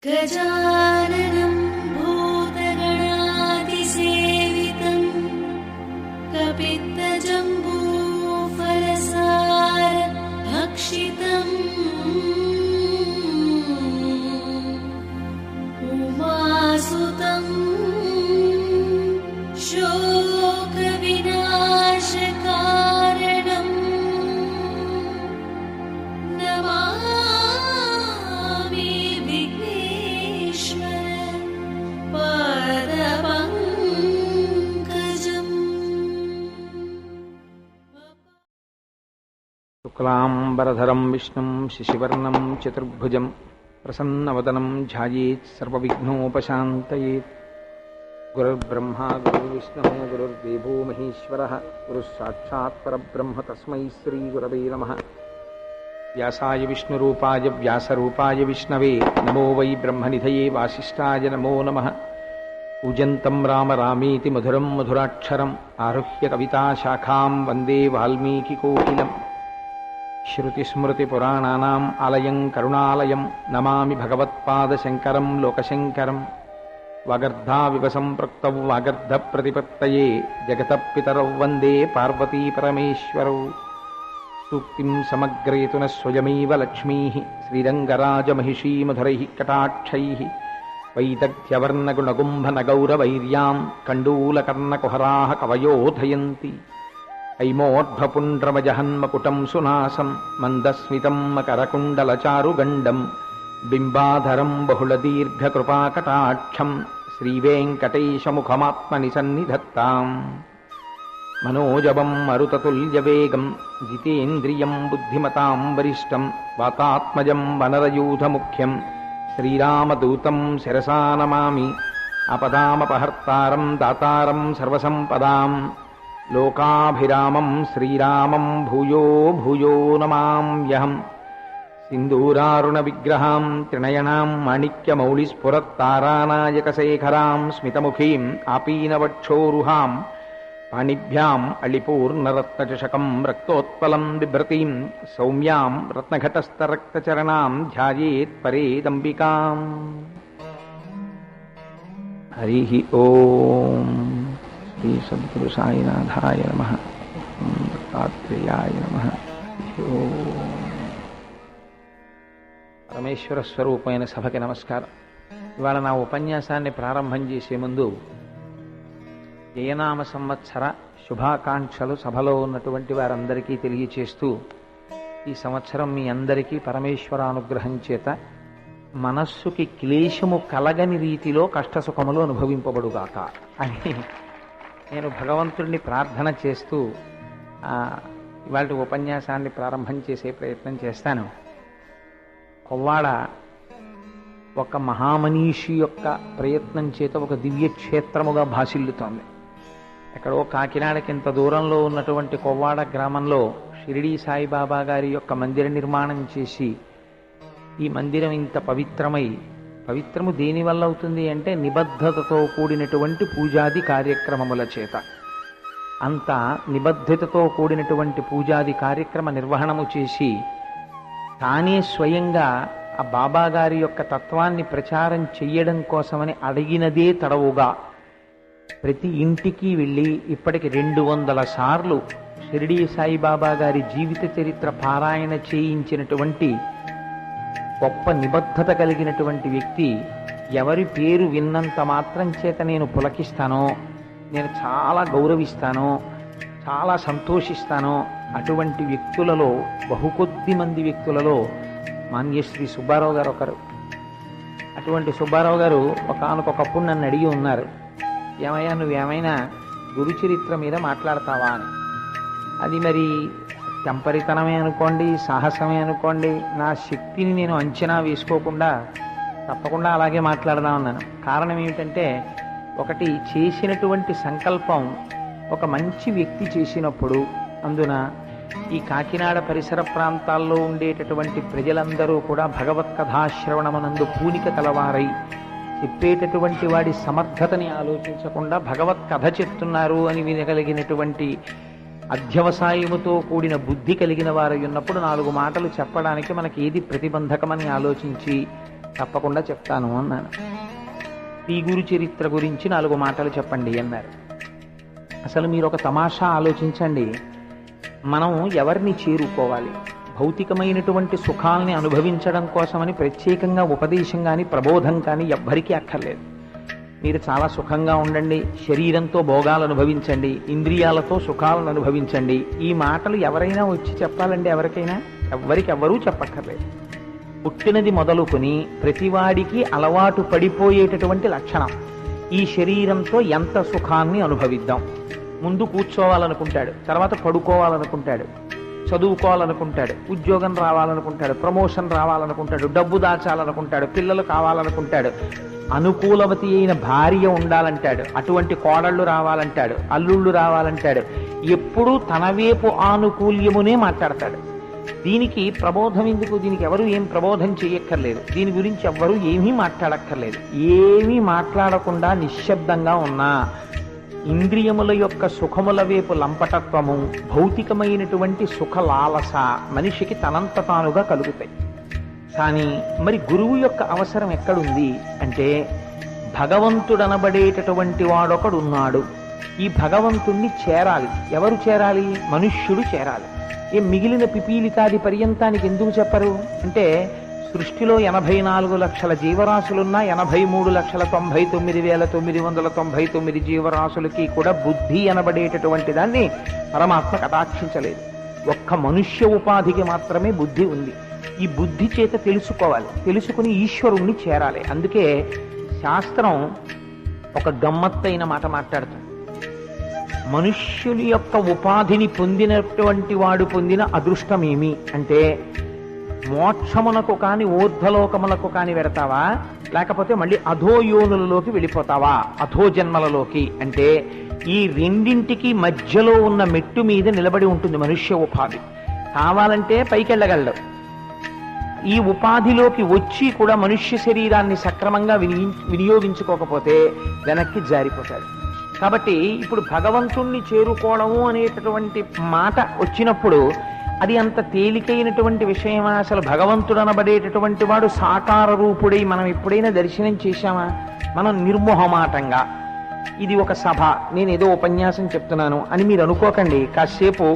गजाननं भूतगणातिसेवितं कपित्तजम्बूफलसारभक्षितम् उमासुतं शोकविनाशकारणम् नमामि विघ्नेश्वर पादपङ्कजम्। शुक्लाम्बरधरं विष्णुं शशिवर्णं चतुर्भुजं प्रसन्नवदनं ध्यायेत् सर्वविघ्नोपशान्तयेत्। गुरुर्ब्रह्मा गुरुर्विष्णुः गुरुर्देवो महेश्वरः गुरुः साक्षात् परब्रह्म तस्मै श्रीगुरवे नमः। व्यासाय विष्णुरूपाय व्यासरूपाय विष्णवे नमो वै ब्रह्मनिधये वासिष्ठाय नमो नमः। पूजन्तं राम रामेति मधुरं मधुराक्षरम् आरुह्य कविताशाखां वन्दे वाल्मीकिकोकिलम्। श्रुतिस्मृतिपुराणानाम् आलयं करुणालयं नमामि भगवत्पादशङ्करं लोकशङ्करम्। वागर्धाविव सम्पृक्तौ वागर्धप्रतिपत्तये जगतः पितरौ वन्दे पार्वतीपरमेश्वरौ। सूक्तिं समग्रयतु नः स्वयमेव लक्ष्मीः श्रीरङ्गराजमहिषी मधुरैः कटाक्षैः। वैदग्ध्यवर्णगुणगुम्भनगौरवैर्यां कण्डूलकर्णकुहराः कवयोधयन्ति। ऐमोर्ध्वपुण्ड्रमजहन्मकुटं सुनासं मन्दस्मितं मकरकुण्डलचारुगण्डं बिम्बाधरं बहुलदीर्घकृपाकटाक्षं श्रीवेङ्कटेशमुखमात्मनि सन्निधत्ताम्। मनोजवं मरुततुल्यवेगं जितेन्द्रियं बुद्धिमतां वरिष्ठं वातात्मजं वनरयूथमुख्यं श्रीरामदूतं शिरसा नमामि। आपदामपहर्तारं दातारं सर्वसम्पदां लोकाभिरामं श्रीरामं भूयो भूयो नमाम्यहम्। सिन्दूरारुणविग्रहां त्रिनयनां माणिक्यमौलिस्फुरत्तारानायकशेखरां स्मितमुखीं आपीनवक्षोरुहां पाणिभ्याम् अळिपूर्णरत्नचषकं रक्तोत्पलं बिभ्रतीं सौम्यां रत्नघटस्थरक्तचरणां ध्यायेत् परेदम्बिकाम्। हरिः ओम्। श्री सद्गुरु साईनाथाय नमः। दत्तात्रेयाय नमः। పరమేశ్వర స్వరూపమైన సభకి నమస్కారం. ఇవాళ నా ఉపన్యాసాన్ని ప్రారంభం చేసే ముందు జయనామ సంవత్సర శుభాకాంక్షలు సభలో ఉన్నటువంటి వారందరికీ తెలియచేస్తూ, ఈ సంవత్సరం మీ అందరికీ పరమేశ్వర అనుగ్రహం చేత మనస్సుకి క్లేశము కలగని రీతిలో కష్టసుఖములు అనుభవింపబడుగాక అని నేను భగవంతుడిని ప్రార్థన చేస్తూ ఇవాళ ఉపన్యాసాన్ని ప్రారంభం చేసే ప్రయత్నం చేస్తాను. కొవ్వాడ ఒక మహామనీషి యొక్క ప్రయత్నం చేత ఒక దివ్యక్షేత్రముగా భాసిల్లుతోంది. ఎక్కడో కాకినాడకింత దూరంలో ఉన్నటువంటి కొవ్వాడ గ్రామంలో షిరిడీ సాయిబాబా గారి యొక్క మందిర నిర్మాణం చేసి, ఈ మందిరం ఇంత పవిత్రము దేనివల్ల అవుతుంది అంటే నిబద్ధతతో కూడినటువంటి పూజాది కార్యక్రమముల చేత. అంత నిబద్ధతతో కూడినటువంటి పూజాది కార్యక్రమ నిర్వహణము చేసి తానే స్వయంగా ఆ బాబాగారి యొక్క తత్వాన్ని ప్రచారం చెయ్యడం కోసమని అడిగినదే తడవుగా ప్రతి ఇంటికి వెళ్ళి ఇప్పటికి 200 సార్లు షిరిడీ సాయిబాబా గారి జీవిత చరిత్ర పారాయణ చేయించినటువంటి గొప్ప నిబద్ధత కలిగినటువంటి వ్యక్తి. ఎవరి పేరు విన్నంత మాత్రం చేత నేను పులకిస్తానో, నేను చాలా గౌరవిస్తానో, చాలా సంతోషిస్తానో అటువంటి వ్యక్తులలో, బహుకొద్ది మంది వ్యక్తులలో మాన్యశ్రీ సుబ్బారావు గారు ఒకరు. అటువంటి సుబ్బారావు గారు ఒకానొకప్పుడు నన్ను అడిగి ఉన్నారు, ఏమయ్యా నువ్వేమైనా గురుచరిత్ర మీద మాట్లాడతావా అని. అది మరి తెంపరితనమే అనుకోండి, సాహసమే అనుకోండి, నా శక్తిని నేను అంచనా వేసుకోకుండా తప్పకుండా అలాగే మాట్లాడదామన్నాను. కారణం ఏమిటంటే, ఒకటి చేసినటువంటి సంకల్పం ఒక మంచి వ్యక్తి చేసినప్పుడు, అందున ఈ కాకినాడ పరిసర ప్రాంతాల్లో ఉండేటటువంటి ప్రజలందరూ కూడా భగవత్ కథాశ్రవణమనందు పూనిక కలవారై చెప్పేటటువంటి వాడి సమర్థతని ఆలోచించకుండా భగవత్ కథ చెప్తున్నారు అని వినగలిగినటువంటి అధ్యవసాయముతో కూడిన బుద్ధి కలిగిన వారు ఉన్నప్పుడు 4 మాటలు చెప్పడానికి మనకి ఏది ప్రతిబంధకమని ఆలోచించి తప్పకుండా చెప్తాను అన్నాను. శ్రీ గురు చరిత్ర గురించి 4 మాటలు చెప్పండి అన్నారు. అసలు మీరు ఒక తమాషా ఆలోచించండి. మనం ఎవరిని చేరుకోవాలి? భౌతికమైనటువంటి సుఖాల్ని అనుభవించడం కోసమని ప్రత్యేకంగా ఉపదేశం కానీ ప్రబోధం కానీ ఎవ్వరికీ అక్కర్లేదు. మీరు చాలా సుఖంగా ఉండండి, శరీరంతో భోగాలు అనుభవించండి, ఇంద్రియాలతో సుఖాలను అనుభవించండి, ఈ మాటలు ఎవరైనా వచ్చి చెప్పాలండి? ఎవరికైనా? ఎవ్వరికెవ్వరూ చెప్పక్కర్లేదు. పుట్టినది మొదలుకొని ప్రతివాడికి అలవాటు పడిపోయేటటువంటి లక్షణం. ఈ శరీరంతో ఎంత సుఖాన్ని అనుభవిద్దాం. ముందు కూర్చోవాలనుకుంటాడు, తర్వాత పడుకోవాలనుకుంటాడు, చదువుకోవాలనుకుంటాడు, ఉద్యోగం రావాలనుకుంటాడు, ప్రమోషన్ రావాలనుకుంటాడు, డబ్బు దాచాలనుకుంటాడు, పిల్లలు కావాలనుకుంటాడు, అనుకూలవతి అయిన భార్య ఉండాలంటాడు, అటువంటి కోడళ్ళు రావాలంటాడు, అల్లుళ్ళు రావాలంటాడు. ఎప్పుడూ తన వైపు ఆనుకూల్యమునే మాట్లాడతాడు. దీనికి ప్రబోధం ఎందుకు? దీనికి ఎవరు ఏం ప్రబోధం చేయక్కర్లేదు. దీని గురించి ఎవ్వరూ ఏమీ మాట్లాడక్కర్లేదు. ఏమీ మాట్లాడకుండా నిశ్శబ్దంగా ఉన్నా ఇంద్రియముల యొక్క సుఖముల వైపు లంపటత్వము, భౌతికమైనటువంటి సుఖ లాలస మనిషికి తనంత తానుగా కలుగుతాయి. కానీ మరి గురువు యొక్క అవసరం ఎక్కడుంది అంటే, భగవంతుడనబడేటటువంటి వాడొకడున్నాడు. ఈ భగవంతుణ్ణి చేరాలి. ఎవరు చేరాలి? మనుష్యుడు చేరాలి. మిగిలిన పిపీలికాది పర్యంతానికి ఎందుకు చెప్పరు అంటే, సృష్టిలో 84 లక్షల జీవరాశులున్నా 83,99,999 జీవరాశులకి కూడా బుద్ధి అనబడేటటువంటి దాన్ని పరమాత్మ కటాక్షించలేదు. ఒక్క మనుష్య ఉపాధికి మాత్రమే బుద్ధి ఉంది. ఈ బుద్ధి చేత తెలుసుకోవాలి, తెలుసుకుని ఈశ్వరుణ్ణి చేరాలి. అందుకే శాస్త్రం ఒక గమ్మత్తైన మాట మాట్లాడుతుంది. మనుష్యుని యొక్క ఉపాధిని పొందినటువంటి వాడు పొందిన అదృష్టమేమి అంటే, మోక్షమునకు కాని ఊర్ధ్వలోకములకు కాని వెడతావా, లేకపోతే మళ్ళీ అధోయోనులలోకి వెళ్ళిపోతావా, అధో జన్మలలోకి అంటే, ఈ రెండింటికి మధ్యలో ఉన్న మెట్టు మీద నిలబడి ఉంటుంది మనుష్య ఉపాధి. కావాలంటే పైకెళ్ళగలడు. ఈ ఉపాధిలోకి వచ్చి కూడా మనుష్య శరీరాన్ని సక్రమంగా వినియోగించుకోకపోతే వెనక్కి జారిపోతాడు. కాబట్టి ఇప్పుడు భగవంతుణ్ణి చేరుకోవడము అనేటటువంటి మాట వచ్చినప్పుడు అది అంత తేలికైనటువంటి విషయమా? అసలు భగవంతుడు అనబడేటటువంటి వాడు సాకార రూపుడై మనం ఎప్పుడైనా దర్శనం చేశామా? మనం నిర్మోహమాటంగా ఇది ఒక సభ, నేను ఏదో ఉపన్యాసం చెప్తున్నాను అని మీరు అనుకోకండి. కాసేపు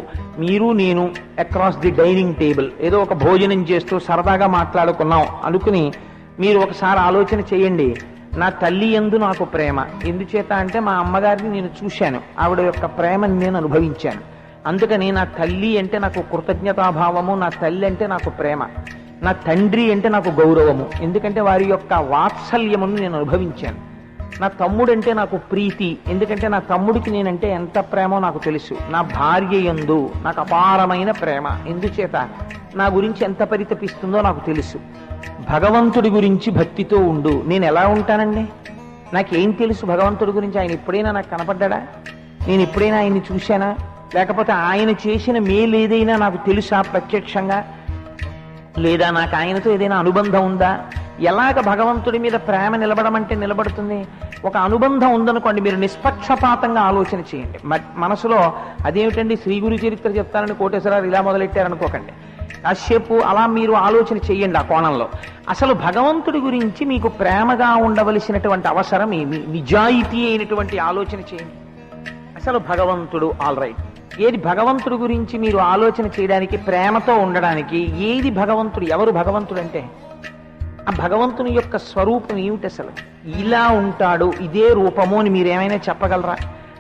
మీరు నేను అక్రాస్ ది డైనింగ్ టేబుల్ ఏదో ఒక భోజనం చేస్తూ సరదాగా మాట్లాడుకున్నాం అనుకుని మీరు ఒకసారి ఆలోచన చేయండి. నా తల్లి యందు నాకు ప్రేమ ఎందుచేత అంటే, మా అమ్మగారిని నేను చూశాను, ఆవిడ యొక్క ప్రేమని నేను అనుభవించాను. అందుకని నా తల్లి అంటే నాకు కృతజ్ఞతాభావము, నా తల్లి అంటే నాకు ప్రేమ, నా తండ్రి అంటే నాకు గౌరవము, ఎందుకంటే వారి యొక్క వాత్సల్యమును నేను అనుభవించాను. నా తమ్ముడంటే నాకు ప్రీతి, ఎందుకంటే నా తమ్ముడికి నేనంటే ఎంత ప్రేమో నాకు తెలుసు. నా భార్య యందు నాకు అపారమైన ప్రేమ, ఎందుచేత నా గురించి ఎంత పరితపిస్తుందో నాకు తెలుసు. భగవంతుడి గురించి భక్తితో ఉండు. నేను ఎలా ఉంటానండి? నాకేం తెలుసు భగవంతుడి గురించి? ఆయన ఎప్పుడైనా నాకు కనపడ్డా? నేను ఎప్పుడైనా ఆయన్ని చూశానా? లేకపోతే ఆయన చేసిన మేలు ఏదైనా నాకు తెలుసా ప్రత్యక్షంగా? లేదా నాకు ఆయనతో ఏదైనా అనుబంధం ఉందా? ఎలాగ భగవంతుడి మీద ప్రేమ నిలబడమంటే నిలబడుతుంది? ఒక అనుబంధం ఉందనుకోండి, మీరు నిష్పక్షపాతంగా ఆలోచన చేయండి. మనసులో అదేమిటండి శ్రీ గురు చరిత్ర చెప్తానని కోటేశ్వరరావు ఇలా మొదలెట్టారనుకోకండి. కాసేపు అలా మీరు ఆలోచన చెయ్యండి. ఆ కోణంలో అసలు భగవంతుడి గురించి మీకు ప్రేమగా ఉండవలసినటువంటి అవసరం ఏమి? నిజాయితీ అయినటువంటి ఆలోచన చేయండి. అసలు భగవంతుడు ఆల్ రైట్, ఏది భగవంతుడి గురించి మీరు ఆలోచన చేయడానికి, ప్రేమతో ఉండడానికి ఏది భగవంతుడు? ఎవరు భగవంతుడు అంటే? ఆ భగవంతుని యొక్క స్వరూపం ఏమిటి? అసలు ఇలా ఉంటాడు, ఇదే రూపము అని మీరు ఏమైనా చెప్పగలరా?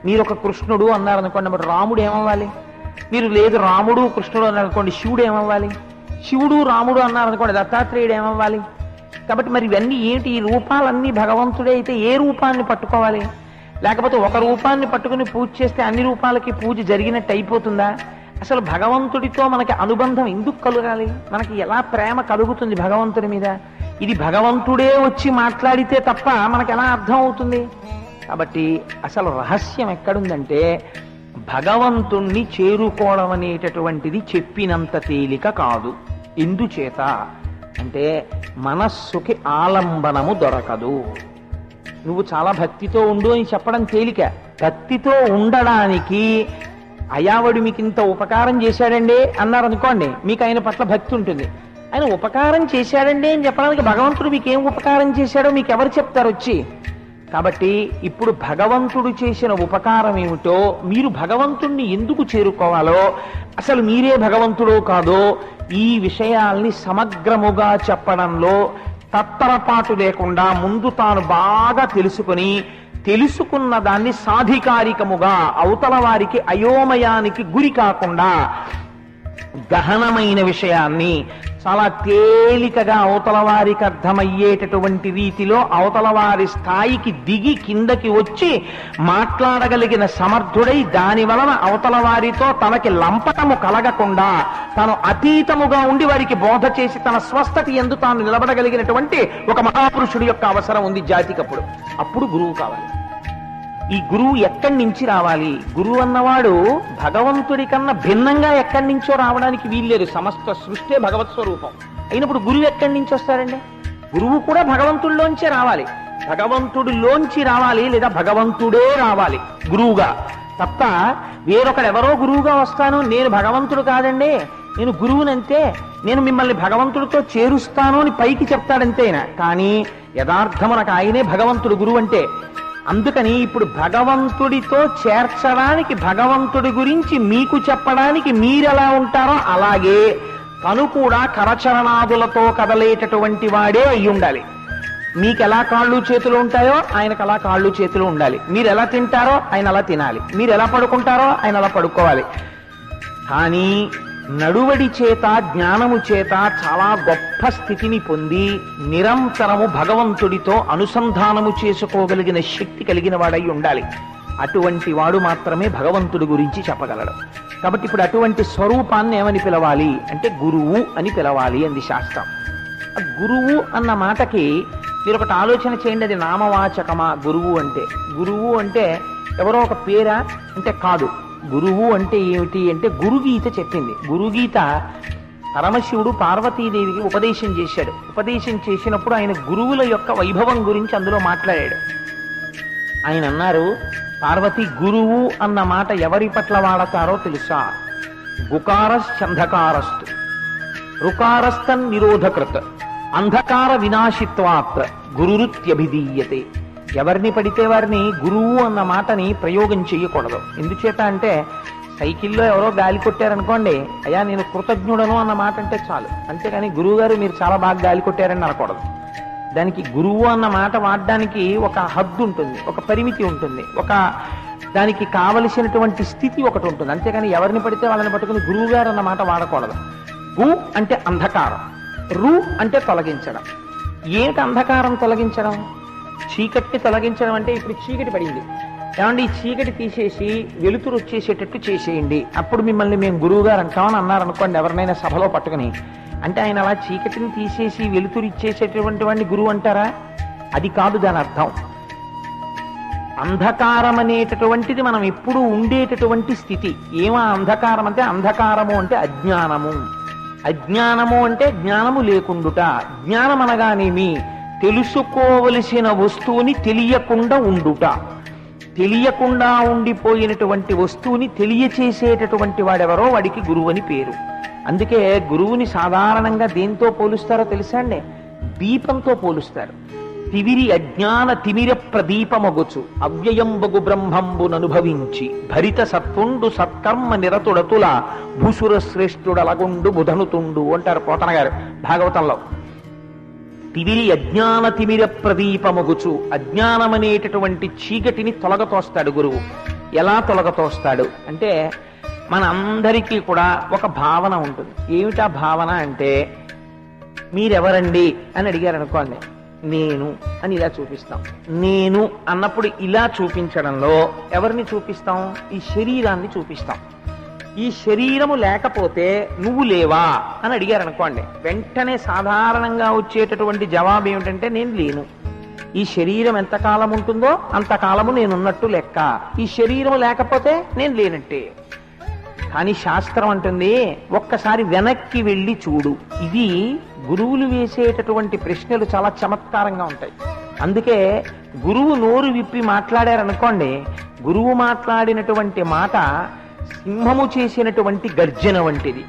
మీరు ఒక కృష్ణుడు అన్నారనుకోండి, మరి రాముడు ఏమవ్వాలి? మీరు లేదు రాముడు కృష్ణుడు అన్నారనుకోండి, శివుడు ఏమవ్వాలి? శివుడు రాముడు అన్నారనుకోండి, దత్తాత్రేయుడు ఏమవ్వాలి? కాబట్టి మరి ఇవన్నీ ఏంటి? ఈ రూపాలన్నీ భగవంతుడే అయితే ఏ రూపాన్ని పట్టుకోవాలి? లేకపోతే ఒక రూపాన్ని పట్టుకుని పూజ చేస్తే అన్ని రూపాలకి పూజ జరిగినట్టు అయిపోతుందా? అసలు భగవంతుడితో మనకి అనుబంధం ఎందుకు కలగాలి? మనకి ఎలా ప్రేమ కలుగుతుంది భగవంతుడి మీద? ఇది భగవంతుడే వచ్చి మాట్లాడితే తప్ప మనకు ఎలా అర్థం అవుతుంది? కాబట్టి అసలు రహస్యం ఎక్కడుందంటే, భగవంతుణ్ణి చేరుకోవడం అనేటటువంటిది చెప్పినంత తేలిక కాదు. ఎందుచేత అంటే, మనస్సుకి ఆలంబనము దొరకదు. నువ్వు చాలా భక్తితో ఉండు అని చెప్పడం తేలిక. భక్తితో ఉండడానికి అయావడు మీకు ఇంత ఉపకారం చేశాడండి అన్నారనుకోండి, మీకు ఆయన పట్ల భక్తి ఉంటుంది. ఆయన ఉపకారం చేశాడండి అని చెప్పడానికి భగవంతుడు మీకేం ఉపకారం చేశాడో మీకు ఎవరు చెప్తారు వచ్చి? కాబట్టి ఇప్పుడు భగవంతుడు చేసిన ఉపకారం ఏమిటో, మీరు భగవంతుణ్ణి ఎందుకు చేరుకోవాలో, అసలు మీరే భగవంతుడో కాదో ఈ విషయాల్ని సమగ్రముగా చెప్పడంలో తత్తరపాటు లేకుండా ముందు తాను బాగా తెలుసుకున్న దాన్ని సాధికారికముగా అవతల వారికి అయోమయానికి గురి కాకుండా గహనమైన విషయాన్ని చాలా తేలికగా అవతల వారికి అర్థమయ్యేటటువంటి రీతిలో అవతల వారి స్థాయికి దిగి కిందకి వచ్చి మాట్లాడగలిగిన సమర్థుడై దాని వలన అవతల వారితో తనకి లంపటము కలగకుండా తాను అతీతముగా ఉండి వారికి బోధ చేసి తన స్వస్థతి యందు తాను నిలబడగలిగినటువంటి ఒక మహాపురుషుడి యొక్క అవసరం ఉంది జాతికి. అప్పుడు గురువు కావాలి. ఈ గురువు ఎక్కడి నుంచి రావాలి? గురువు అన్నవాడు భగవంతుడి కన్నా భిన్నంగా ఎక్కడి నుంచో రావడానికి వీల్లేదు. సమస్త సృష్టి భగవత్ స్వరూపం అయినప్పుడు గురువు ఎక్కడి నుంచి వస్తారండి? గురువు కూడా భగవంతుడిలోంచే రావాలి. భగవంతుడిలోంచి రావాలి, లేదా భగవంతుడే రావాలి గురువుగా తప్ప వేరొకడెవరో గురువుగా వస్తాను, నేను భగవంతుడు కాదండి, నేను గురువునంతే, నేను మిమ్మల్ని భగవంతుడితో చేరుస్తాను అని పైకి చెప్తాడంతేనా, కానీ యథార్థమునకు ఆయనే భగవంతుడు గురువు అంటే. అందుకని ఇప్పుడు భగవంతుడితో చేర్చడానికి, భగవంతుడి గురించి మీకు చెప్పడానికి మీరెలా ఉంటారో అలాగే తను కూడా కరచరణాదులతో కదలేటటువంటి వాడే అయి ఉండాలి. మీకు ఎలా కాళ్ళు చేతులు ఉంటాయో ఆయనకు అలా కాళ్ళు చేతులు ఉండాలి. మీరు ఎలా తింటారో ఆయన అలా తినాలి. మీరు ఎలా పడుకుంటారో ఆయన అలా పడుకోవాలి. కానీ నడువడి చేత, జ్ఞానము చేత చాలా గొప్ప స్థితిని పొంది నిరంతరము భగవంతుడితో అనుసంధానము చేసుకోగలిగిన శక్తి కలిగిన వాడై ఉండాలి. అటువంటి వాడు మాత్రమే భగవంతుడి గురించి చెప్పగలడు. కాబట్టి ఇప్పుడు అటువంటి స్వరూపాన్ని ఏమని పిలవాలి అంటే గురువు అని పిలవాలి అంది శాస్త్రం. ఆ గురువు అన్న మాటకి మీరు ఒకటి ఆలోచన చేయండి, అది నామవాచకమా? గురువు అంటే, గురువు అంటే ఎవరో ఒక పేరా అంటే కాదు. గురువు అంటే ఏమిటి అంటే గురుగీత చెప్పింది. గురుగీత పరమశివుడు పార్వతీదేవికి ఉపదేశం చేశాడు. ఉపదేశం చేసినప్పుడు ఆయన గురువుల యొక్క వైభవం గురించి అందులో మాట్లాడాడు. ఆయన అన్నారు, పార్వతి గురువు అన్న మాట ఎవరి పట్ల వాడతారో తెలుసా? గుకారశ్చంధకారస్తు రుకారస్తన్ నిరోధకృత్ అంధకార వినాశిత్వాత్ గురురుత్యభిధీయతే. ఎవరిని పడితే వారిని గురువు అన్న మాటని ప్రయోగం చేయకూడదు. ఎందుచేత అంటే సైకిల్లో ఎవరో గాలి కొట్టారనుకోండి, అయ్యా నేను కృతజ్ఞుడను అన్న మాట అంటే చాలు. అంతేకాని గురువు గారు మీరు చాలా బాగా గాలి కొట్టారని అనకూడదు. దానికి గురువు అన్న మాట వాడడానికి ఒక హద్దు ఉంటుంది, ఒక పరిమితి ఉంటుంది, ఒక దానికి కావలసినటువంటి స్థితి ఒకటి ఉంటుంది. అంతేకాని ఎవరిని పడితే వాళ్ళని పట్టుకుని గురువు గారు అన్న మాట వాడకూడదు. గు అంటే అంధకారం, రు అంటే తొలగించడం. ఏంటి అంధకారం తొలగించడం? చీకటిని తొలగించడం అంటే ఇప్పుడు చీకటి పడింది, ఏమంటే ఈ చీకటి తీసేసి వెలుతురు వచ్చేసేటట్టు చేసేయండి, అప్పుడు మిమ్మల్ని మేము గురువు గారు అంటామని అన్నారనుకోండి ఎవరినైనా సభలో పట్టుకుని. అంటే ఆయన అలా చీకటిని తీసేసి వెలుతురు ఇచ్చేసేటటువంటి వాడిని గురువు అంటారా? అది కాదు దాని అర్థం. అంధకారం అనేటటువంటిది మనం ఎప్పుడూ ఉండేటటువంటి స్థితి. ఏమా అంధకారం అంటే? అంధకారము అంటే అజ్ఞానము. అజ్ఞానము అంటే జ్ఞానము లేకుండుట. జ్ఞానం అనగానేమి? తెలుసుకోవలసిన వస్తువుని తెలియకుండా ఉండుట. తెలియకుండా ఉండిపోయినటువంటి వస్తువుని తెలియచేసేటటువంటి వాడెవరో వాడికి గురువు అని పేరు. అందుకే గురువుని సాధారణంగా దేంతో పోలుస్తారో తెలుసా అండి? దీపంతో పోలుస్తారు. తివిరి అజ్ఞాన తిమిర ప్రదీపమగుచు అవ్యయంబగు బ్రహ్మంబుననుభవించి భరిత సత్తుండు సత్కర్మ నిరతుడతుల భూసుర శ్రేష్ఠుడలగుండు బుధనుతుండు అంటారు పోతన గారు భాగవతంలో. తివిరి అజ్ఞాన తిమిర ప్రదీపమగుచు, అజ్ఞానమనేటటువంటి చీకటిని తొలగతోస్తాడు గురువు. ఎలా తొలగతోస్తాడు అంటే మనందరికీ కూడా ఒక భావన ఉంటుంది. ఏమిటా భావన అంటే, మీరెవరండి అని అడిగారు అనుకోండి, నేను అని ఇలా చూపిస్తాం. నేను అన్నప్పుడు ఇలా చూపించడంలో ఎవరిని చూపిస్తాం? ఈ శరీరాన్ని చూపిస్తాం. ఈ శరీరము లేకపోతే నువ్వు లేవా అని అడిగారు అనుకోండి, వెంటనే సాధారణంగా వచ్చేటటువంటి జవాబు ఏమిటంటే నేను లేను. ఈ శరీరం ఎంతకాలం ఉంటుందో అంతకాలము నేనున్నట్టు లెక్క. ఈ శరీరం లేకపోతే నేను లేనట్టే. కానీ శాస్త్రం అంటుంది ఒక్కసారి వెనక్కి వెళ్ళి చూడు. ఇది గురువులు వేసేటటువంటి ప్రశ్నలు చాలా చమత్కారంగా ఉంటాయి. అందుకే గురువు నోరు విప్పి మాట్లాడారనుకోండి, గురువు మాట్లాడినటువంటి మాట సింహము చేసినటువంటి గర్జన వంటిది.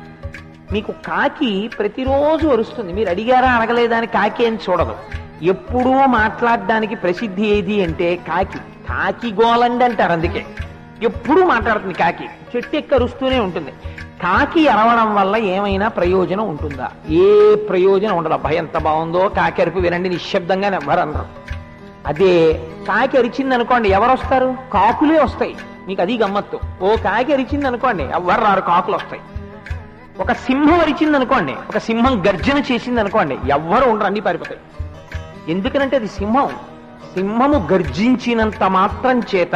మీకు కాకి ప్రతిరోజు అరుస్తుంది. మీరు అడిగారా అడగలేదా అని కాకి అని చూడదు. ఎప్పుడూ మాట్లాడడానికి ప్రసిద్ధి ఏది అంటే కాకి. కాకి గోలండి అంటారు. అందుకే ఎప్పుడూ మాట్లాడుతుంది కాకి. చెట్టు ఎక్కి అరుస్తూనే ఉంటుంది. కాకి అరవడం వల్ల ఏమైనా ప్రయోజనం ఉంటుందా? ఏ ప్రయోజనం ఉండదు. అబ్బాయి ఎంత బాగుందో కాకి అరుపు వినండి నిశ్శబ్దంగా ఎవరు అనరు. అదే కాకి అరిచింది అనుకోండి, ఎవరు వస్తారు? కాకులే వస్తాయి. మీకు అది గమ్మత్తు. ఓ కాకి అరిచింది అనుకోండి, ఎవరు రారు, కాకులు వస్తాయి. ఒక సింహం అరిచింది అనుకోండి, ఒక సింహం గర్జన చేసింది అనుకోండి, ఎవ్వరు ఉండరు, అన్ని పారిపోతాయి. ఎందుకనంటే అది సింహం. సింహము గర్జించినంత మాత్రం చేత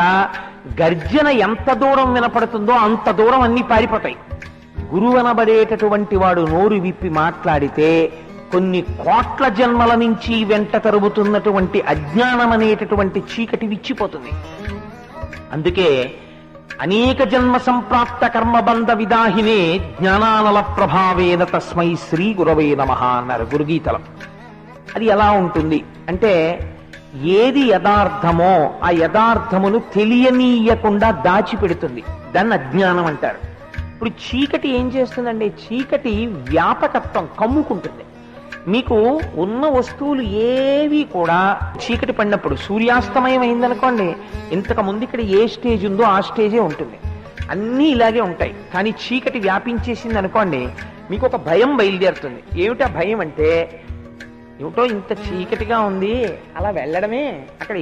గర్జన ఎంత దూరం వినపడుతుందో అంత దూరం అన్ని పారిపోతాయి. గురువు అనబడేటటువంటి వాడు నోరు విప్పి మాట్లాడితే కొన్ని కోట్ల జన్మల నుంచి వెంట తరుగుతున్నటువంటి అజ్ఞానం అనేటటువంటి చీకటి విచ్చిపోతుంది. అందుకే అనేక జన్మ సంప్రాప్త కర్మబంధ విదాహినే జ్ఞానానల ప్రభావేన తస్మై శ్రీ గురవే నమః అన్నారు గురుగీతలో. అది ఎలా ఉంటుంది అంటే, ఏది యథార్థమో ఆ యథార్థమును తెలియనీయకుండా దాచిపెడుతుంది. దాన్ని అజ్ఞానం అంటారు. ఇప్పుడు చీకటి ఏం చేస్తుందండి? చీకటి వ్యాపకత్వం కమ్ముకుంటుంది. మీకు ఉన్న వస్తువులు ఏవి కూడా చీకటి పడినప్పుడు, సూర్యాస్తమయం అయిందనుకోండి, ఇంతకు ముందు ఇక్కడ ఏ స్టేజ్ ఉందో ఆ స్టేజే ఉంటుంది. అన్నీ ఇలాగే ఉంటాయి. కానీ చీకటి వ్యాపించేసింది అనుకోండి, మీకు ఒక భయం బయలుదేరుతుంది. ఏమిటా భయం అంటే, ఏమిటో ఇంత చీకటిగా ఉంది, అలా వెళ్ళడమే, అక్కడ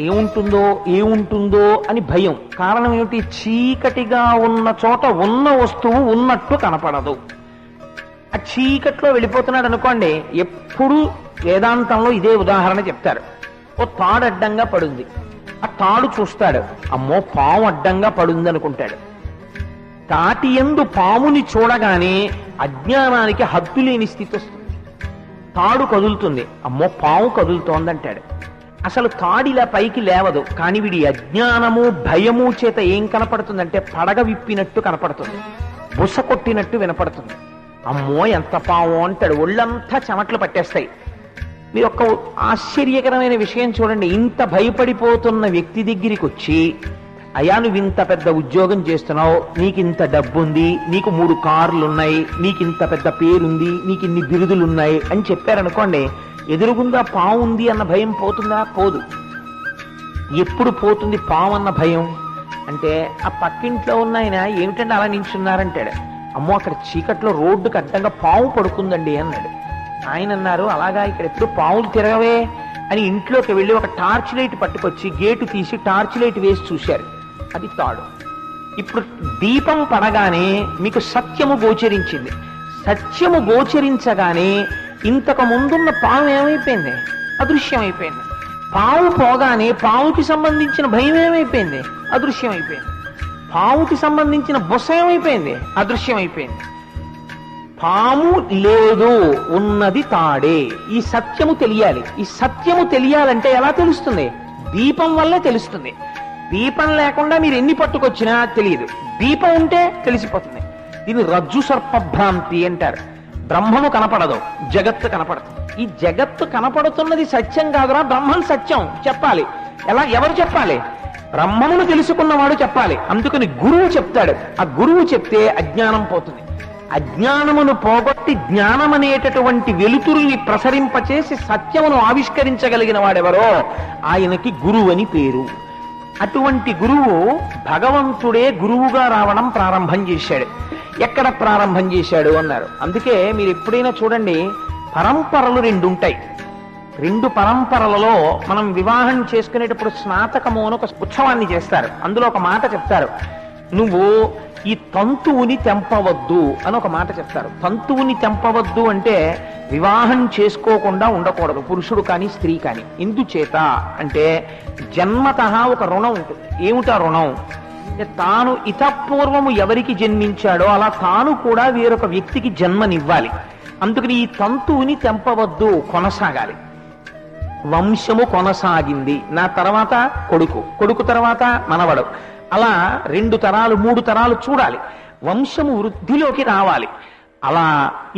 ఏముంటుందో అని భయం. కారణం ఏమిటి? చీకటిగా ఉన్న చోట ఉన్న వస్తువు ఉన్నట్టు కనపడదు. ఆ చీకట్లో వెళ్ళిపోతున్నాడు అనుకోండి. ఎప్పుడు వేదాంతంలో ఇదే ఉదాహరణ చెప్తారు. ఓ తాడు అడ్డంగా పడుంది. ఆ తాడు చూస్తాడు, అమ్మో పాము అడ్డంగా పడుంది అనుకుంటాడు. తాటి యందు పాముని చూడగానే అజ్ఞానానికి హద్దు లేని స్థితి వస్తుంది. తాడు కదులుతుంది, అమ్మో పాము కదులుతోందంటాడు. అసలు తాడిలా పైకి లేవదు. కానీ వీడి అజ్ఞానము భయము చేత ఏం కనపడుతుందంటే, పడగ విప్పినట్టు కనపడుతుంది, బుస కొట్టినట్టు వినపడుతుంది. అమ్మో ఎంత పాము అంటాడు. ఒళ్ళంతా చెమట్లు పట్టేస్తాయి. మీరు ఒక్క ఆశ్చర్యకరమైన విషయం చూడండి. ఇంత భయపడిపోతున్న వ్యక్తి దగ్గరికి వచ్చి, అయ్యా నువ్వు ఇంత పెద్ద ఉద్యోగం చేస్తున్నావు, నీకు ఇంత డబ్బుంది, నీకు 3 కార్లున్నాయి, నీకు ఇంత పెద్ద పేరుంది, నీకు ఇన్ని బిరుదులున్నాయి అని చెప్పారనుకోండి, ఎదురుగుండా పాము ఉంది అన్న భయం పోతుందా? పోదు. ఎప్పుడు పోతుంది పాము అన్న భయం అంటే, ఆ పక్కింట్లో ఉన్న ఆయన ఏమిటంటే అలా నించున్నారంటాడు. అమ్మో అక్కడ చీకట్లో రోడ్డుకి అడ్డంగా పాము పడుకుందండి అన్నాడు. ఆయన అన్నారు, అలాగా ఇక్కడ ఎప్పుడు పాములు తిరగవే అని ఇంట్లోకి వెళ్ళి ఒక టార్చ్ లైట్ పట్టుకొచ్చి గేటు తీసి టార్చ్ లైట్ వేసి చూశారు. అది తాడు. ఇప్పుడు దీపం పడగానే మీకు సత్యము గోచరించింది. సత్యము గోచరించగానే ఇంతకు ముందున్న పాము ఏమైపోయింది? అదృశ్యమైపోయింది. పాము పోగానే పాముకి సంబంధించిన భయం ఏమైపోయింది? అదృశ్యమైపోయింది. పాముకి సంబంధించిన బుస ఏమైపోయింది? అదృశ్యమైపోయింది. పాము లేదు, ఉన్నది తాడే. ఈ సత్యము తెలియాలి. ఈ సత్యము తెలియాలంటే ఎలా తెలుస్తుంది? దీపం వల్లే తెలుస్తుంది. దీపం లేకుండా మీరు ఎన్ని పట్టుకొచ్చినా తెలియదు. దీపం ఉంటే తెలిసిపోతుంది. ఇది రజ్జు సర్పభ్రాంతి అంటారు. బ్రహ్మము కనపడదు, జగత్తు కనపడదు. ఈ జగత్తు కనపడుతున్నది సత్యం కాదురా, బ్రహ్మం సత్యం చెప్పాలి. ఎలా? ఎవరు చెప్పాలి? బ్రహ్మమును తెలుసుకున్నవాడు చెప్పాలి. అందుకని గురువు చెప్తాడు. ఆ గురువు చెప్తే అజ్ఞానం పోతుంది. అజ్ఞానమును పోగొట్టి జ్ఞానం అనేటటువంటి వెలుతురుని ప్రసరింపచేసి సత్యమును ఆవిష్కరించగలిగిన వాడెవరో ఆయనకి గురువు అని పేరు. అటువంటి గురువు భగవంతుడే గురువుగా రావడం ప్రారంభం చేశాడు. ఎక్కడ ప్రారంభం చేశాడు అన్నారు. అందుకే మీరు ఎప్పుడైనా చూడండి, పరంపరలు 2 ఉంటాయి. 2 పరంపరలలో మనం వివాహం చేసుకునేటప్పుడు స్నాతకము అని ఒక ఉత్సవాన్ని చేస్తారు. అందులో ఒక మాట చెప్తారు, నువ్వు ఈ తంతువుని తెంపవద్దు అని ఒక మాట చెప్తారు. తంతువుని తెంపవద్దు అంటే వివాహం చేసుకోకుండా ఉండకూడదు, పురుషుడు కానీ స్త్రీ కానీ. ఎందుచేత అంటే జన్మతః ఒక రుణం ఉంటుంది. ఏమిటా రుణం? తాను ఇతపూర్వము ఎవరికి జన్మించాడో అలా తాను కూడా వేరొక వ్యక్తికి జన్మనివ్వాలి. అందుకని ఈ తంతువుని తెంపవద్దు, కొనసాగాలి. వంశము కొనసాగింది, నా తర్వాత కొడుకు, కొడుకు తర్వాత మనవడు, అలా 2 తరాలు 3 తరాలు చూడాలి. వంశము వృద్ధిలోకి రావాలి. అలా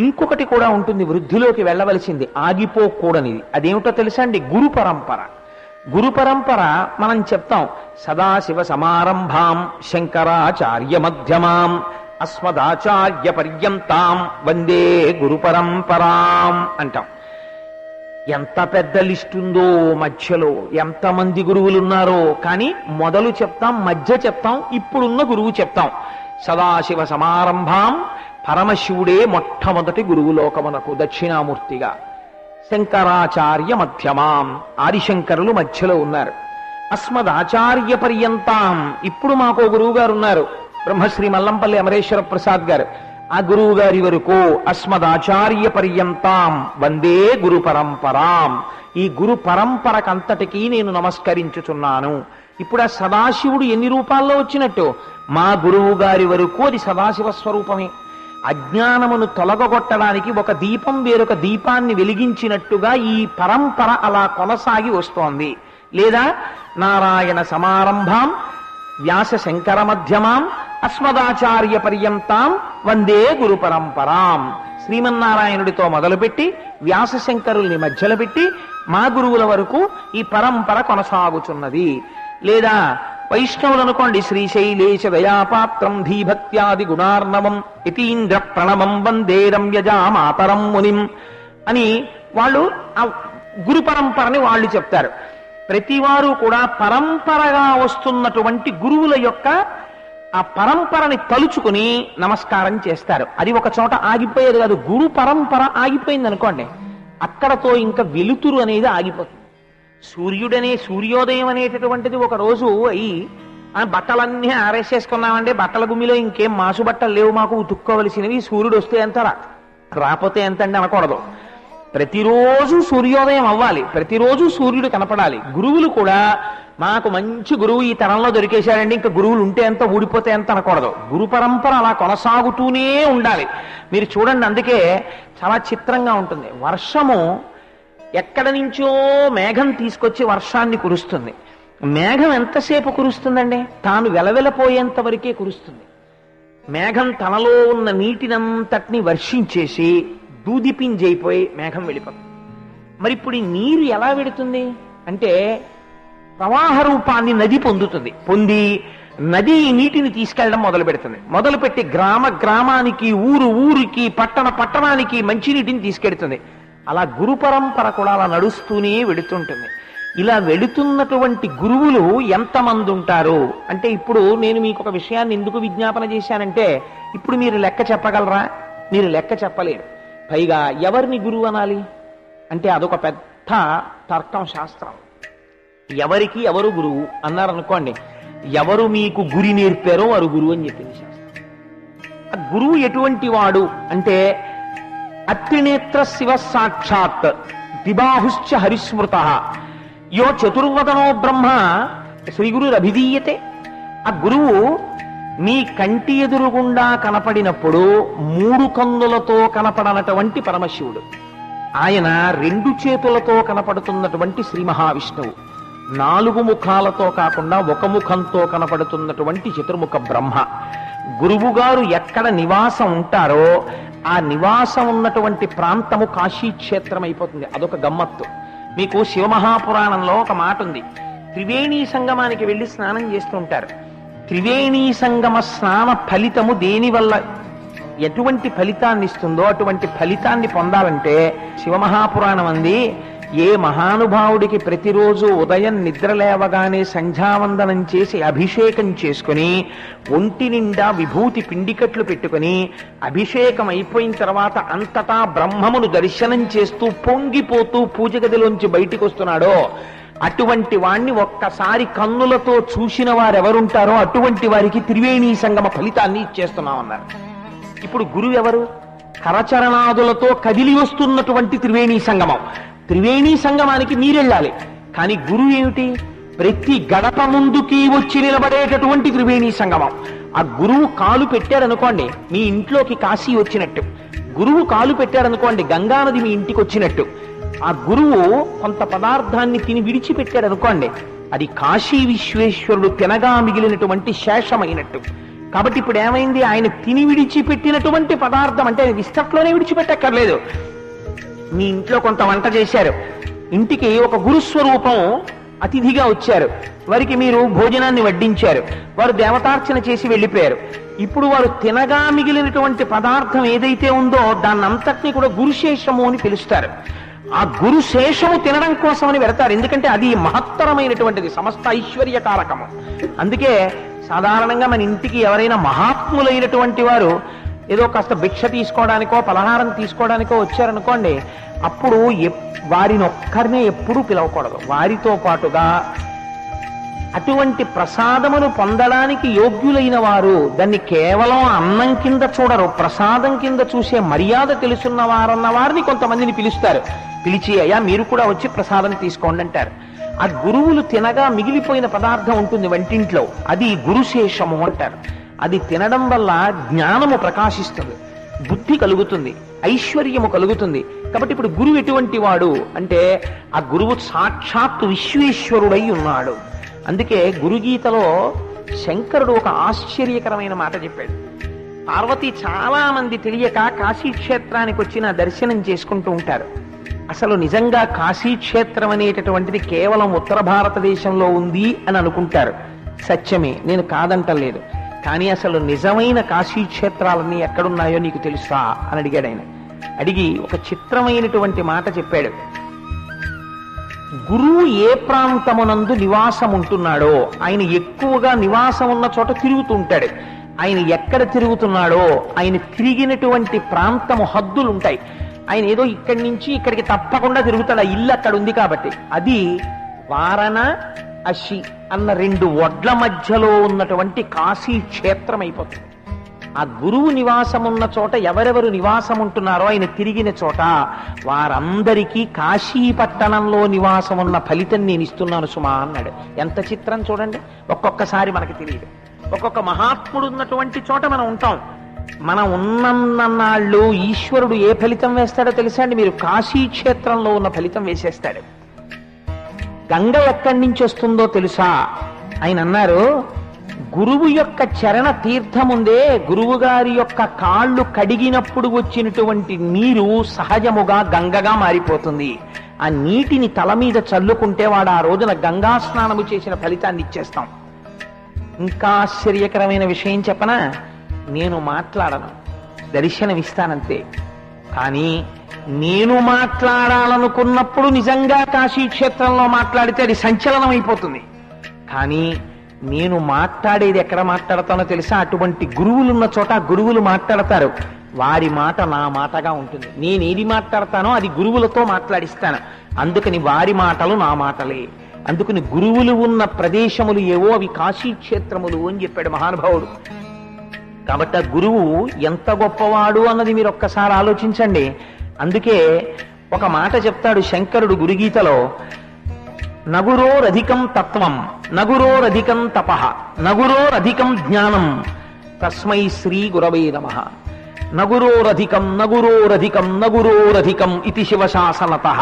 ఇంకొకటి కూడా ఉంటుంది, వృద్ధిలోకి వెళ్ళవలసింది, ఆగిపోకూడనిది. అదేమిటో తెలుసా అండి? గురు పరంపర. గురు పరంపర మనం చెప్తాం, సదాశివ సమారంభాం శంకరాచార్య మధ్యమాం అస్మదాచార్య పర్యంతాం వందే గురు పరంపరాం అంటాం. ఎంత పెద్ద లిస్ట్ ఉందో మధ్యలో, ఎంతమంది గురువులున్నారో. కానీ మొదలు చెప్తాం, మధ్య చెప్తాం, ఇప్పుడున్న గురువు చెప్తాం. సదాశివ సమారంభాం, పరమశివుడే మొట్టమొదటి గురువు లోకమునకు దక్షిణామూర్తిగా. శంకరాచార్య మధ్యమాం, ఆదిశంకరులు మధ్యలో ఉన్నారు. అస్మదాచార్య పర్యంతాం, ఇప్పుడు మాకో గురువు గారు ఉన్నారు, బ్రహ్మశ్రీ మల్లంపల్లి అమరేశ్వర ప్రసాద్ గారు. ఆ గురువు గారి వరకు అస్మదాచార్య పర్యంతాం వందే గురు పరంపరాం. ఈ గురు పరంపరకంతటికీ నేను నమస్కరించుచున్నాను. ఇప్పుడు ఆ సదాశివుడు ఎన్ని రూపాల్లో వచ్చినట్టు? మా గురువు గారి వరకు అది సదాశివ స్వరూపమే. అజ్ఞానమును తొలగొట్టడానికి ఒక దీపం వేరొక దీపాన్ని వెలిగించినట్టుగా ఈ పరంపర అలా కొనసాగి వస్తోంది. లేదా నారాయణ సమారంభాం వ్యాస శంకర మధ్యమాం అస్మదాచార్య పర్యంతాం వందే గురు పరంపరాం. శ్రీమన్నారాయణుడితో మొదలుపెట్టి వ్యాస శంకరుల్ని మధ్యలో పెట్టి మా గురువుల వరకు ఈ పరంపర కొనసాగుచున్నది. లేదా వైష్ణవులు అనుకోండి, శ్రీశైలేశ దయాపాత్రం ధీభక్త్యాది గుణార్ణవం యతీంద్ర ప్రణవం వందే రమ్యజా మాతరం మునిం అని వాళ్ళు ఆ గురు పరంపరని వాళ్ళు చెప్తారు. ప్రతివారు కూడా పరంపరగా వస్తున్నటువంటి గురువుల యొక్క ఆ పరంపరని తలుచుకుని నమస్కారం చేస్తారు. అది ఒక చోట ఆగిపోయేది కాదు. గురు పరంపర ఆగిపోయింది అనుకోండి, అక్కడతో ఇంకా వెలుతురు అనేది ఆగిపోతుంది. సూర్యోదయం అనేటటువంటిది ఒక రోజు అయి బట్టలన్నీ ఆరేసేసుకున్నామండి, బట్టల గుమ్మిలో ఇంకేం మాసు బట్టలు లేవు మాకు ఉతుక్కోవలసినవి, సూర్యుడు వస్తే ఎంత రాపోతే ఎంత అండి అనకూడదు. ప్రతిరోజు సూర్యోదయం అవ్వాలి, ప్రతిరోజు సూర్యుడు కనపడాలి. గురువులు కూడా మాకు మంచి గురువు ఈ తరంలో దొరికేశాడండి, ఇంకా గురువులు ఉంటే ఎంత ఊడిపోతే ఎంత అనకూడదు. గురు పరంపర అలా కొనసాగుతూనే ఉండాలి. మీరు చూడండి, అందుకే చాలా చిత్రంగా ఉంటుంది. వర్షము ఎక్కడి నుంచో మేఘం తీసుకొచ్చి వర్షాన్ని కురుస్తుంది. మేఘం ఎంతసేపు కురుస్తుందండి? తాను వెలవెలపోయేంత వరకే కురుస్తుంది. మేఘం తనలో ఉన్న నీటినంతటిని వర్షించేసి దూదిపింజైపోయి మేఘం వెళ్ళిపోతుంది. మరి ఇప్పుడు ఈ నీరు ఎలా వెడుతుంది అంటే ప్రవాహ రూపాన్ని నది పొందుతుంది. పొంది నది నీటిని తీసుకెళ్లడం మొదలు పెడుతుంది. మొదలుపెట్టి గ్రామానికి, ఊరికి, పట్టణానికి మంచినీటిని తీసుకెడుతుంది. అలా గురు పరంపర కూడా అలా నడుస్తూనే వెడుతుంటుంది. ఇలా వెడుతున్నటువంటి గురువులు ఎంతమంది ఉంటారు అంటే, ఇప్పుడు నేను మీకు ఒక విషయాన్ని ఎందుకు విజ్ఞాపన చేశానంటే, ఇప్పుడు మీరు లెక్క చెప్పగలరా? మీరు లెక్క చెప్పలేరు. పైగా ఎవరిని గురువు అనాలి అంటే అదొక పెద్ద తర్కం, శాస్త్రం. ఎవరికి ఎవరు గురువు అన్నారనుకోండి, ఎవరు మీకు గురి నేర్పారో వారు గురువు అని చెప్పింది శాస్త్రం. ఆ గురువు ఎటువంటి వాడు అంటే అత్రినేత్ర శివ సాక్షాత్ దిబాహుశ్చ హరిస్మృత యో చతుర్వదనో బ్రహ్మ శ్రీ గురు అభిధీయతే. ఆ గురువు మీ కంటి ఎదురుగుండా కనపడినప్పుడు 3 కన్నులతో కనపడనటువంటి పరమశివుడు, ఆయన 2 చేతులతో కనపడుతున్నటువంటి శ్రీ మహావిష్ణువు, 4 ముఖాలతో కాకుండా 1 ముఖంతో కనపడుతున్నటువంటి చతుర్ముఖ బ్రహ్మ. గురువు గారు ఎక్కడ నివాసం ఉంటారో ఆ నివాసం ఉన్నటువంటి ప్రాంతము కాశీక్షేత్రం అయిపోతుంది. అదొక గమ్మత్తు. మీకు శివమహాపురాణంలో ఒక మాట ఉంది. త్రివేణీ సంగమానికి వెళ్ళి స్నానం చేస్తుంటారు. త్రివేణీ సంగమ స్నాన ఫలితము దేనివల్ల ఎటువంటి ఫలితాన్ని ఇస్తుందో అటువంటి ఫలితాన్ని పొందాలంటే శివమహాపురాణం అంది, ఏ మహానుభావుడికి ప్రతిరోజు ఉదయం నిద్ర లేవగానే సంధ్యావందనం చేసి అభిషేకం చేసుకుని ఒంటి నిండా విభూతి పిండికట్లు పెట్టుకుని అభిషేకం అయిపోయిన తర్వాత అంతటా బ్రహ్మమును దర్శనం చేస్తూ పొంగిపోతూ పూజ గదిలోంచి బయటికి వస్తున్నాడో అటువంటి వాణ్ణి ఒక్కసారి కన్నులతో చూసిన వారెవరుంటారో అటువంటి వారికి త్రివేణీ సంగమ ఫలితాన్ని ఇచ్చేస్తున్నామన్నారు. ఇప్పుడు గురువు ఎవరు? కరచరణాదులతో కదిలి వస్తున్నటువంటి త్రివేణీ సంగమం. త్రివేణీ సంగమానికి మీరెళ్ళాలి. కానీ గురువు ఏమిటి? ప్రతి గడప ముందుకి వచ్చి నిలబడేటటువంటి త్రివేణీ సంగమం. ఆ గురువు కాలు పెట్టారనుకోండి మీ ఇంట్లోకి కాశీ వచ్చినట్టు, గురువు కాలు పెట్టారనుకోండి గంగానది మీ ఇంటికి వచ్చినట్టు. ఆ గురువు కొంత పదార్థాన్ని తిని విడిచిపెట్టాడు అనుకోండి, అది కాశీ విశ్వేశ్వరుడు తినగా మిగిలినటువంటి శేషమైనట్టు. కాబట్టి ఇప్పుడు ఏమైంది? ఆయన తిని విడిచిపెట్టినటువంటి పదార్థం అంటే విస్తట్లోనే విడిచిపెట్టక్కర్లేదు. మీ ఇంట్లో కొంత వంట చేశారు, ఇంటికి ఒక గురుస్వరూపం అతిథిగా వచ్చారు, వారికి మీరు భోజనాన్ని వడ్డించారు, వారు దేవతార్చన చేసి వెళ్ళిపోయారు. ఇప్పుడు వారు తినగా మిగిలినటువంటి పదార్థం ఏదైతే ఉందో దాన్నంతటినీ కూడా గురుశేషము అని పిలుస్తారు. ఆ గురుశేషము తినడం కోసమని పెడతారు, ఎందుకంటే అది మహత్తరమైనటువంటిది, సమస్త ఐశ్వర్యకారకము. అందుకే సాధారణంగా మన ఇంటికి ఎవరైనా మహాత్ములైనటువంటి వారు ఏదో కాస్త భిక్ష తీసుకోవడానికో పలహారం తీసుకోవడానికో వచ్చారనుకోండి, అప్పుడు వారిని ఒక్కరినే ఎప్పుడూ పిలవకూడదు. వారితో పాటుగా అటువంటి ప్రసాదమును పొందడానికి యోగ్యులైన వారు దాన్ని కేవలం అన్నం కింద చూడరు, ప్రసాదం కింద చూసే మర్యాద తెలుసున్న వారన్న వారిని కొంతమందిని పిలుస్తారు. పిలిచి అయ్యా మీరు కూడా వచ్చి ప్రసాదం తీసుకోండి అంటారు. ఆ గురువులు తినగా మిగిలిపోయిన పదార్థం ఉంటుంది వంటింట్లో, అది గురుశేషము అంటారు. అది తినడం వల్ల జ్ఞానము ప్రకాశిస్తుంది, బుద్ధి కలుగుతుంది, ఐశ్వర్యము కలుగుతుంది. కాబట్టి ఇప్పుడు గురువు ఎటువంటి వాడు అంటే ఆ గురువు సాక్షాత్తు విశ్వేశ్వరుడై ఉన్నాడు. అందుకే గురుగీతలో శంకరుడు ఒక ఆశ్చర్యకరమైన మాట చెప్పాడు. పార్వతి చాలా మంది తెలియక కాశీక్షేత్రానికి వచ్చిన దర్శనం చేసుకుంటూ ఉంటారు. అసలు నిజంగా కాశీక్షేత్రం అనేటటువంటిది కేవలం ఉత్తర భారతదేశంలో ఉంది అని అనుకుంటారు. సత్యమే, నేను కాదంటలేదు. కానీ అసలు నిజమైన కాశీక్షేత్రాలన్నీ ఎక్కడున్నాయో నీకు తెలుసా అని అడిగాడు ఆయన. అడిగి ఒక చిత్రమైనటువంటి మాట చెప్పాడు. గురువు ఏ ప్రాంతమునందు నివాసం ఉంటున్నాడో ఆయన ఎక్కువగా నివాసం ఉన్న చోట తిరుగుతూ ఉంటాడు. ఆయన ఎక్కడ తిరుగుతున్నాడో ఆయన తిరిగినటువంటి ప్రాంతము హద్దులు ఉంటాయి. ఆయన ఏదో ఇక్కడి నుంచి ఇక్కడికి తప్పకుండా తిరుగుతాడు, ఆ ఇల్లు అక్కడ ఉంది కాబట్టి. అది వారణ అషి అన్న 2 ఒడ్ల మధ్యలో ఉన్నటువంటి కాశీ క్షేత్రం అయిపోతుంది. ఆ గురువు నివాసం ఉన్న చోట ఎవరెవరు నివాసం ఉంటున్నారో ఆయన తిరిగిన చోట వారందరికీ కాశీ పట్టణంలో నివాసం ఉన్న ఫలితం నేను ఇస్తున్నాను సుమా అన్నాడు. ఎంత చిత్రం చూడండి. ఒక్కొక్కసారి మనకి తెలియదు, ఒక్కొక్క మహాత్ముడు ఉన్నటువంటి చోట మనం ఉంటాం. మనం ఉన్నన్నాళ్ళు ఈశ్వరుడు ఏ ఫలితం వేస్తాడో తెలుసా అండి? మీరు కాశీ క్షేత్రంలో ఉన్న ఫలితం వేసేస్తాడు. గంగ ఎక్కడి నుంచి వస్తుందో తెలుసా? ఆయన అన్నారు, గురువు యొక్క చరణ తీర్థముందే గురువు గారి యొక్క కాళ్ళు కడిగినప్పుడు వచ్చినటువంటి నీరు సహజముగా గంగగా మారిపోతుంది. ఆ నీటిని తల మీద చల్లుకుంటే వాడు ఆ రోజున గంగా స్నానము చేసిన ఫలితాన్ని ఇచ్చేస్తాం. ఇంకా ఆశ్చర్యకరమైన విషయం చెప్పనా? నేను మాట్లాడను, దర్శనమిస్తానంతే. కానీ నేను మాట్లాడాలనుకున్నప్పుడు నిజంగా కాశీక్షేత్రంలో మాట్లాడితే అది సంచలనం అయిపోతుంది. కానీ నేను మాట్లాడేది ఎక్కడ మాట్లాడతానో తెలుసా? అటువంటి గురువులున్న చోట గురువులు మాట్లాడతారు, వారి మాట నా మాటగా ఉంటుంది. నేను ఏది మాట్లాడతానో అది గురువులతో మాట్లాడిస్తాను. అందుకని వారి మాటలు నా మాటలే. అందుకని గురువులు ఉన్న ప్రదేశములు ఏవో అవి కాశీక్షేత్రములు అని చెప్పాడు మహానుభావుడు. కాబట్టి ఆ గురువు ఎంత గొప్పవాడు అన్నది మీరు ఒక్కసారి ఆలోచించండి. అందుకే ఒక మాట చెప్తాడు శంకరుడు గురుగీతలో, నగురోరధికం తత్వం నగురోరధికం తపః నగురోరధికం జ్ఞానం తస్మై శ్రీ గురవే నమః. నగురోరధికం నగురోరధికం నగురోరధికం ఇది శివశాసనతః.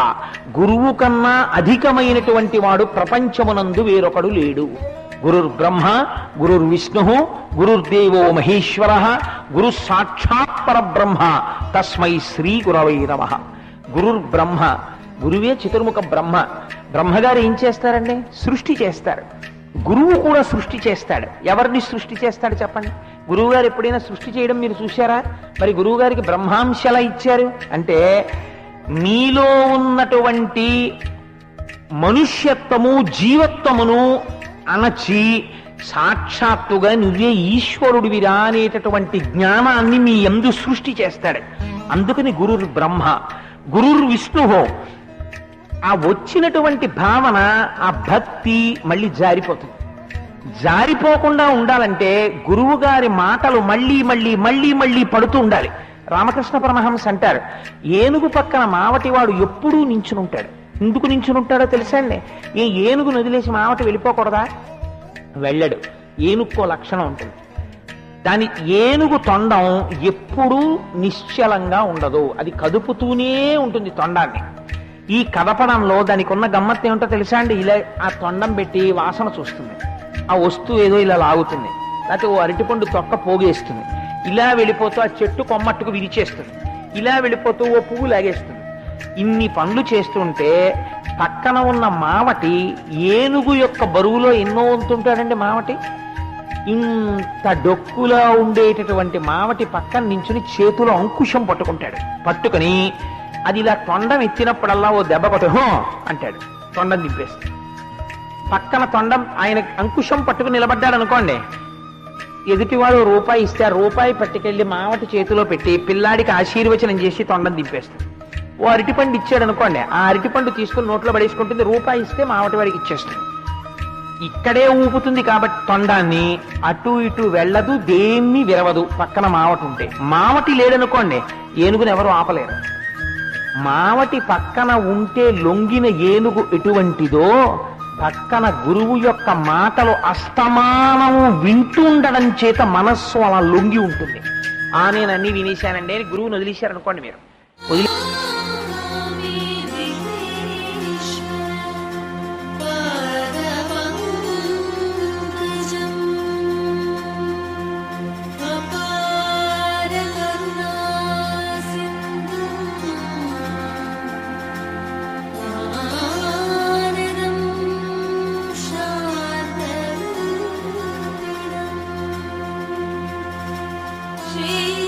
గురువు కన్నా అధికమైనటువంటి వాడు ప్రపంచమునందు వేరొకడు లేడు. గురుర్బ్రహ్మ గురుర్విష్ణు గురుర్దేవో మహేశ్వర గురు సాక్షాత్ పరబ్రహ్మ తస్మై శ్రీ గురవై నమః. గురుర్బ్రహ్మ, గురువే చతుర్ముఖ బ్రహ్మ. బ్రహ్మగారు ఏం చేస్తారండి? సృష్టి చేస్తారు. గురువు కూడా సృష్టి చేస్తాడు. ఎవరిని సృష్టి చేస్తాడు చెప్పండి? గురువు గారు ఎప్పుడైనా సృష్టి చేయడం మీరు చూశారా? మరి గురువు గారికి బ్రహ్మాంశలా ఇచ్చారు అంటే మీలో ఉన్నటువంటి మనుష్యత్వము జీవత్వమును అణచి సాక్షాత్తుగా నువ్వే ఈశ్వరుడివిరా అనేటటువంటి జ్ఞానాన్ని మీ యందు సృష్టి చేస్తాడు. అందుకని గురుర్ బ్రహ్మ గురుర్ విష్ణు. ఆ వచ్చినటువంటి భావన, ఆ భక్తి మళ్ళీ జారిపోతుంది. జారిపోకుండా ఉండాలంటే గురువు గారి మాటలు మళ్ళీ మళ్ళీ మళ్ళీ మళ్ళీ పడుతూ ఉండాలి. రామకృష్ణ పరమహంస అంటారు, ఏనుగు పక్కన మావటివాడు ఎప్పుడూ నించునుంటాడు. ఎందుకు నించునుంటాడో తెలుసా అండి? ఏ ఏనుగును వదిలేసి మావటి వెళ్ళిపోకూడదా? వెళ్ళడు. ఏనుక్కో లక్షణం ఉంటుంది. దాని ఏనుగు తొండం ఎప్పుడూ నిశ్చలంగా ఉండదు, అది కదుపుతూనే ఉంటుంది తొండాన్ని. ఈ కదపడంలో దానికి ఉన్న గమ్మత్తు ఏమిటో తెలుసా అండి? ఇలా ఆ తొండం పెట్టి వాసన చూస్తుంది, ఆ వస్తువు ఏదో ఇలా లాగుతుంది, లేకపోతే ఓ అరటిపండు తొక్క పోగేస్తుంది, ఇలా వెళ్ళిపోతూ ఆ చెట్టు కొమ్మట్టుకు విరిచేస్తుంది, ఇలా వెళ్ళిపోతూ ఓ పువ్వు లాగేస్తుంది. ఇన్ని పనులు చేస్తుంటే పక్కన ఉన్న మావటి ఏనుగు యొక్క బరువులో ఎన్నో వంతుంటాడండి మావటి. ఇంత డొక్కులా ఉండేటటువంటి మావటి పక్కన నించుని చేతిలో అంకుశం పట్టుకుంటాడు. పట్టుకుని అది ఇలా తొండం ఎత్తినప్పుడల్లా ఓ దెబ్బ కొట్టు హో అంటాడు. తొండం దింపేస్తాడు. పక్కన తొండం ఆయన అంకుశం పట్టుకుని నిలబడ్డాడు అనుకోండి, ఎదుటివాడు రూపాయి ఇస్తే ఆ రూపాయి పట్టుకెళ్లి మావటి చేతిలో పెట్టి పిల్లాడికి ఆశీర్వచనం చేసి తొండం దింపేస్తాడు. ఓ అరటిపండు ఇచ్చాడు అనుకోండి, ఆ అరటిపండు తీసుకుని నోట్లో పడేసుకుంటుంది. రూపాయి ఇస్తే మావటి వాడికి ఇచ్చేస్తుంది. ఇక్కడే ఊపుతుంది కాబట్టి తొండాన్ని అటు ఇటు వెళ్ళదు, దేన్ని విరవదు. పక్కన మావటి ఉంటే, మావటి లేడనుకోండి ఏనుగుని ఎవరు ఆపలేరు. మావటి పక్కన ఉంటే లొంగిన ఏనుగు ఎటువంటిదో, పక్కన గురువు యొక్క మాటలు అస్తమానము వింటుండడం చేత మనస్సు అలా లొంగి ఉంటుంది. నేను అన్ని వినేశానండి అని గురువుని వదిలేశారనుకోండి, మీరు వదిలి Shri